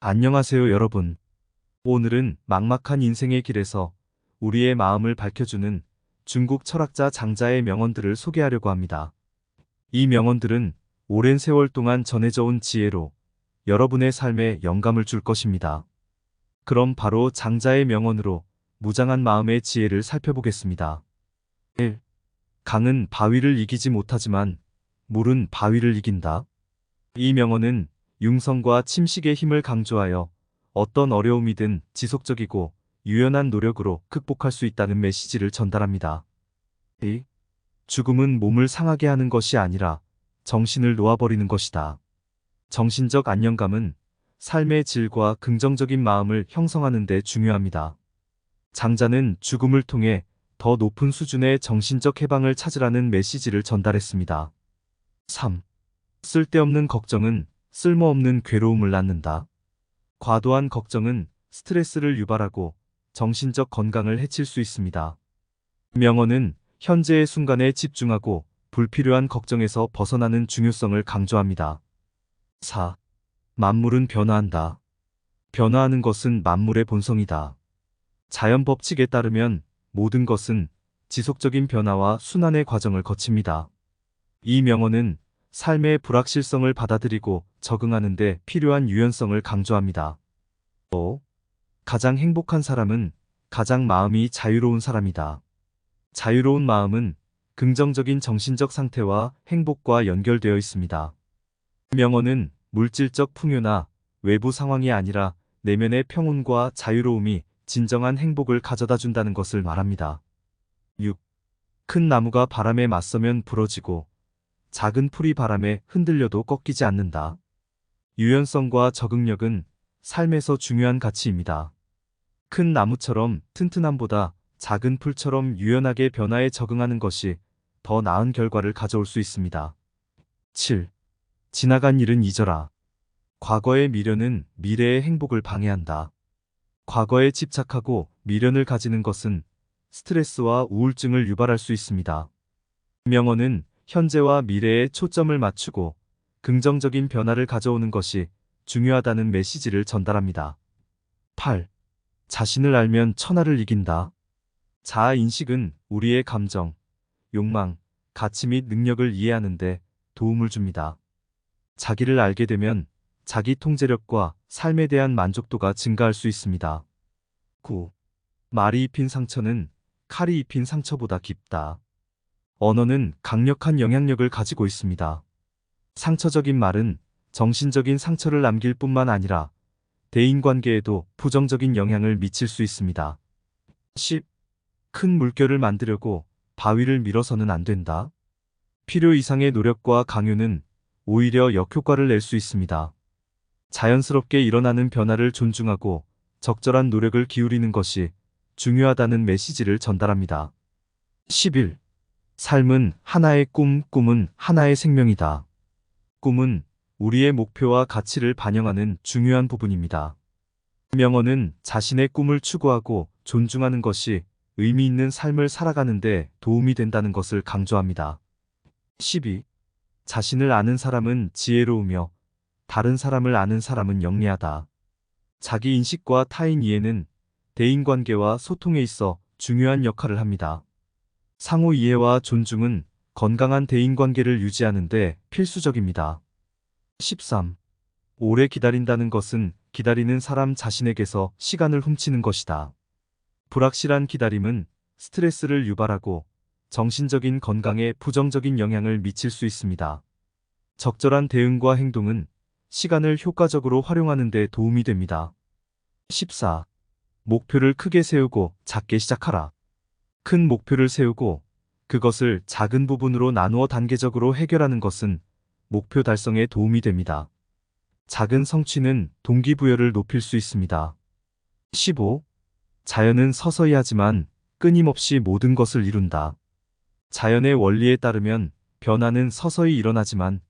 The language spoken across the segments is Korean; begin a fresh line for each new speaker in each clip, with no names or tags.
안녕하세요, 여러분. 오늘은 막막한 인생의 길에서 우리의 마음을 밝혀주는 중국 철학자 장자의 명언들을 소개하려고 합니다. 이 명언들은 오랜 세월 동안 전해져 온 지혜로 여러분의 삶에 영감을 줄 것입니다. 그럼 바로 장자의 명언으로 무장한 마음의 지혜를 살펴보겠습니다. 1. 강은 바위를 이기지 못하지만 물은 바위를 이긴다. 이 명언은 융성과 침식의 힘을 강조하여 어떤 어려움이든 지속적이고 유연한 노력으로 극복할 수 있다는 메시지를 전달합니다. 2. 죽음은 몸을 상하게 하는 것이 아니라 정신을 놓아버리는 것이다. 정신적 안정감은 삶의 질과 긍정적인 마음을 형성하는 데 중요합니다. 장자는 죽음을 통해 더 높은 수준의 정신적 해방을 찾으라는 메시지를 전달했습니다. 3. 쓸데없는 걱정은 쓸모없는 괴로움을 낳는다. 과도한 걱정은 스트레스를 유발하고 정신적 건강을 해칠 수 있습니다. 명언은 현재의 순간에 집중하고 불필요한 걱정에서 벗어나는 중요성을 강조합니다. 4. 만물은 변화한다. 변화하는 것은 만물의 본성이다. 자연 법칙에 따르면 모든 것은 지속적인 변화와 순환의 과정을 거칩니다. 이 명언은 삶의 불확실성을 받아들이고 적응하는 데 필요한 유연성을 강조합니다. 5. 가장 행복한 사람은 가장 마음이 자유로운 사람이다. 자유로운 마음은 긍정적인 정신적 상태와 행복과 연결되어 있습니다. 명언은 물질적 풍요나 외부 상황이 아니라 내면의 평온과 자유로움이 진정한 행복을 가져다 준다는 것을 말합니다. 6. 큰 나무가 바람에 맞서면 부러지고 작은 풀이 바람에 흔들려도 꺾이지 않는다. 유연성과 적응력은 삶에서 중요한 가치입니다. 큰 나무처럼 튼튼함보다 작은 풀처럼 유연하게 변화에 적응하는 것이 더 나은 결과를 가져올 수 있습니다. 7. 지나간 일은 잊어라. 과거의 미련은 미래의 행복을 방해한다. 과거에 집착하고 미련을 가지는 것은 스트레스와 우울증을 유발할 수 있습니다. 명언은 현재와 미래에 초점을 맞추고 긍정적인 변화를 가져오는 것이 중요하다는 메시지를 전달합니다. 8. 자신을 알면 천하를 이긴다. 자아 인식은 우리의 감정, 욕망, 가치 및 능력을 이해하는 데 도움을 줍니다. 자기를 알게 되면 자기 통제력과 삶에 대한 만족도가 증가할 수 있습니다. 9. 말이 입힌 상처는 칼이 입힌 상처보다 깊다. 언어는 강력한 영향력을 가지고 있습니다. 상처적인 말은 정신적인 상처를 남길 뿐만 아니라 대인관계에도 부정적인 영향을 미칠 수 있습니다. 10. 큰 물결을 만들려고 바위를 밀어서는 안 된다. 필요 이상의 노력과 강요는 오히려 역효과를 낼 수 있습니다. 자연스럽게 일어나는 변화를 존중하고 적절한 노력을 기울이는 것이 중요하다는 메시지를 전달합니다. 11. 삶은 하나의 꿈은 하나의 생명이다. 꿈은 우리의 목표와 가치를 반영하는 중요한 부분입니다. 명언은 자신의 꿈을 추구하고 존중하는 것이 의미 있는 삶을 살아가는 데 도움이 된다는 것을 강조합니다. 12. 자신을 아는 사람은 지혜로우며 다른 사람을 아는 사람은 영리하다. 자기 인식과 타인 이해는 대인관계와 소통에 있어 중요한 역할을 합니다. 상호 이해와 존중은 건강한 대인관계를 유지하는 데 필수적입니다. 13. 오래 기다린다는 것은 기다리는 사람 자신에게서 시간을 훔치는 것이다. 불확실한 기다림은 스트레스를 유발하고 정신적인 건강에 부정적인 영향을 미칠 수 있습니다. 적절한 대응과 행동은 시간을 효과적으로 활용하는 데 도움이 됩니다. 14. 목표를 크게 세우고 작게 시작하라. 큰 목표를 세우고 그것을 작은 부분으로 나누어 단계적으로 해결하는 것은 목표 달성에 도움이 됩니다. 작은 성취는 동기부여를 높일 수 있습니다. 15. 자연은 서서히 하지만 끊임없이 모든 것을 이룬다. 자연의 원리에 따르면 변화는 서서히 일어나지만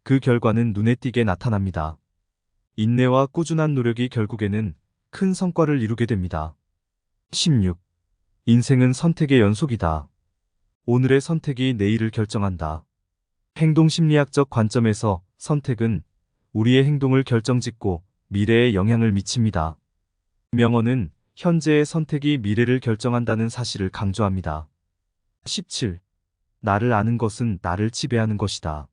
그 결과는 눈에 띄게 나타납니다. 인내와 꾸준한 노력이 결국에는 큰 성과를 이루게 됩니다. 16. 인생은 선택의 연속이다. 오늘의 선택이 내일을 결정한다. 행동심리학적 관점에서 선택은 우리의 행동을 결정짓고 미래에 영향을 미칩니다. 명언은 현재의 선택이 미래를 결정한다는 사실을 강조합니다. 17. 나를 아는 것은 나를 지배하는 것이다.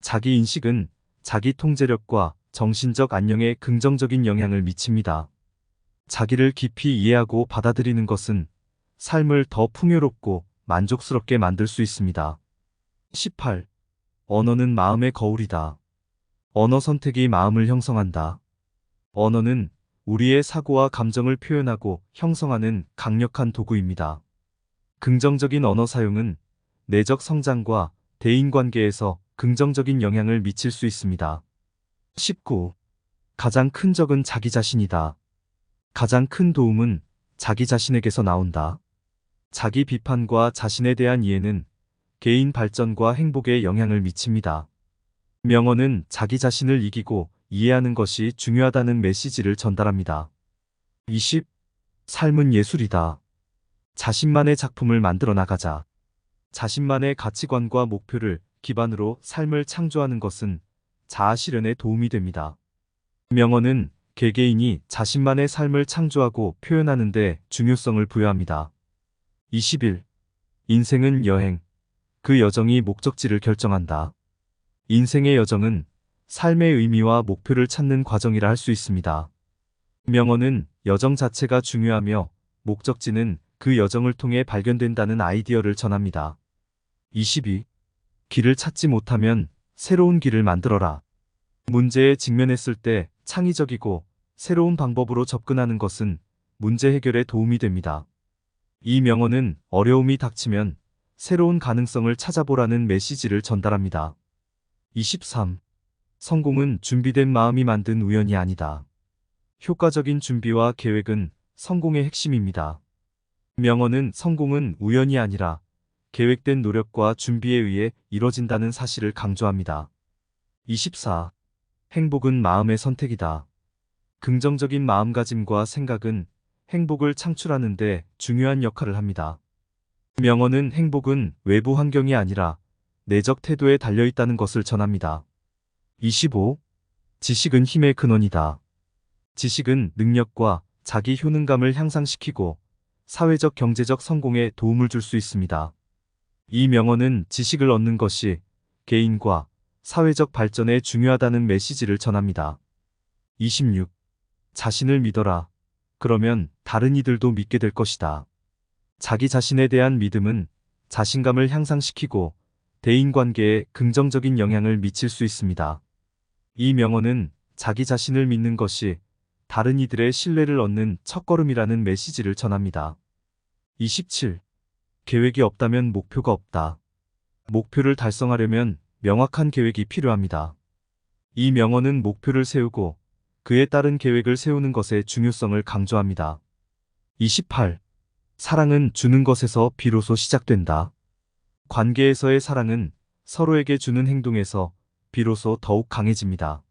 자기 인식은 자기 통제력과 정신적 안녕에 긍정적인 영향을 미칩니다. 자기를 깊이 이해하고 받아들이는 것은 삶을 더 풍요롭고 만족스럽게 만들 수 있습니다. 18. 언어는 마음의 거울이다. 언어 선택이 마음을 형성한다. 언어는 우리의 사고와 감정을 표현하고 형성하는 강력한 도구입니다. 긍정적인 언어 사용은 내적 성장과 대인관계에서 긍정적인 영향을 미칠 수 있습니다. 19. 가장 큰 적은 자기 자신이다. 가장 큰 도움은 자기 자신에게서 나온다. 자기 비판과 자신에 대한 이해는 개인 발전과 행복에 영향을 미칩니다. 명언은 자기 자신을 이기고 이해하는 것이 중요하다는 메시지를 전달합니다. 20. 삶은 예술이다. 자신만의 작품을 만들어 나가자. 자신만의 가치관과 목표를 기반으로 삶을 창조하는 것은 자아 실현에 도움이 됩니다. 명언은 개개인이 자신만의 삶을 창조하고 표현하는 데 중요성을 부여합니다. 21. 인생은 여행. 그 여정이 목적지를 결정한다. 인생의 여정은 삶의 의미와 목표를 찾는 과정이라 할 수 있습니다. 명언은 여정 자체가 중요하며 목적지는 그 여정을 통해 발견된다는 아이디어를 전합니다. 22. 길을 찾지 못하면 새로운 길을 만들어라. 문제에 직면했을 때 창의적이고 새로운 방법으로 접근하는 것은 문제 해결에 도움이 됩니다. 이 명언은 어려움이 닥치면 새로운 가능성을 찾아보라는 메시지를 전달합니다. 23. 성공은 준비된 마음이 만든 우연이 아니다. 효과적인 준비와 계획은 성공의 핵심입니다. 명언은 성공은 우연이 아니라 계획된 노력과 준비에 의해 이뤄진다는 사실을 강조합니다. 24. 행복은 마음의 선택이다. 긍정적인 마음가짐과 생각은 행복을 창출하는 데 중요한 역할을 합니다. 명언은 행복은 외부 환경이 아니라 내적 태도에 달려있다는 것을 전합니다. 25. 지식은 힘의 근원이다. 지식은 능력과 자기 효능감을 향상시키고 사회적 경제적 성공에 도움을 줄 수 있습니다. 이 명언은 지식을 얻는 것이 개인과 사회적 발전에 중요하다는 메시지를 전합니다. 26. 자신을 믿어라. 그러면 다른 이들도 믿게 될 것이다. 자기 자신에 대한 믿음은 자신감을 향상시키고 대인관계에 긍정적인 영향을 미칠 수 있습니다. 이 명언은 자기 자신을 믿는 것이 다른 이들의 신뢰를 얻는 첫걸음이라는 메시지를 전합니다. 27. 계획이 없다면 목표가 없다. 목표를 달성하려면 명확한 계획이 필요합니다. 이 명언은 목표를 세우고 그에 따른 계획을 세우는 것의 중요성을 강조합니다. 28. 사랑은 주는 것에서 비로소 시작된다. 관계에서의 사랑은 서로에게 주는 행동에서 비로소 더욱 강해집니다.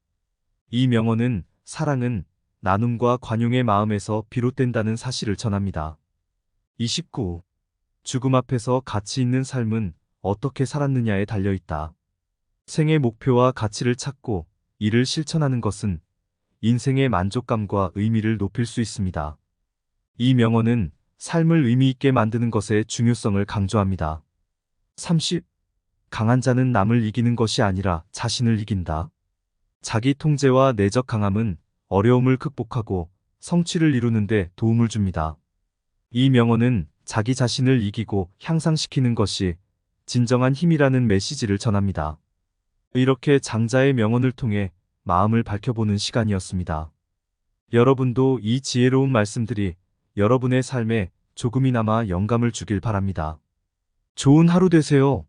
이 명언은 사랑은 나눔과 관용의 마음에서 비롯된다는 사실을 전합니다. 29. 죽음 앞에서 가치 있는 삶은 어떻게 살았느냐에 달려있다. 생의 목표와 가치를 찾고 이를 실천하는 것은 인생의 만족감과 의미를 높일 수 있습니다. 이 명언은 삶을 의미 있게 만드는 것의 중요성을 강조합니다. 30. 강한 자는 남을 이기는 것이 아니라 자신을 이긴다. 자기 통제와 내적 강함은 어려움을 극복하고 성취를 이루는 데 도움을 줍니다. 이 명언은 자기 자신을 이기고 향상시키는 것이 진정한 힘이라는 메시지를 전합니다. 이렇게 장자의 명언을 통해 마음을 밝혀보는 시간이었습니다. 여러분도 이 지혜로운 말씀들이 여러분의 삶에 조금이나마 영감을 주길 바랍니다. 좋은 하루 되세요.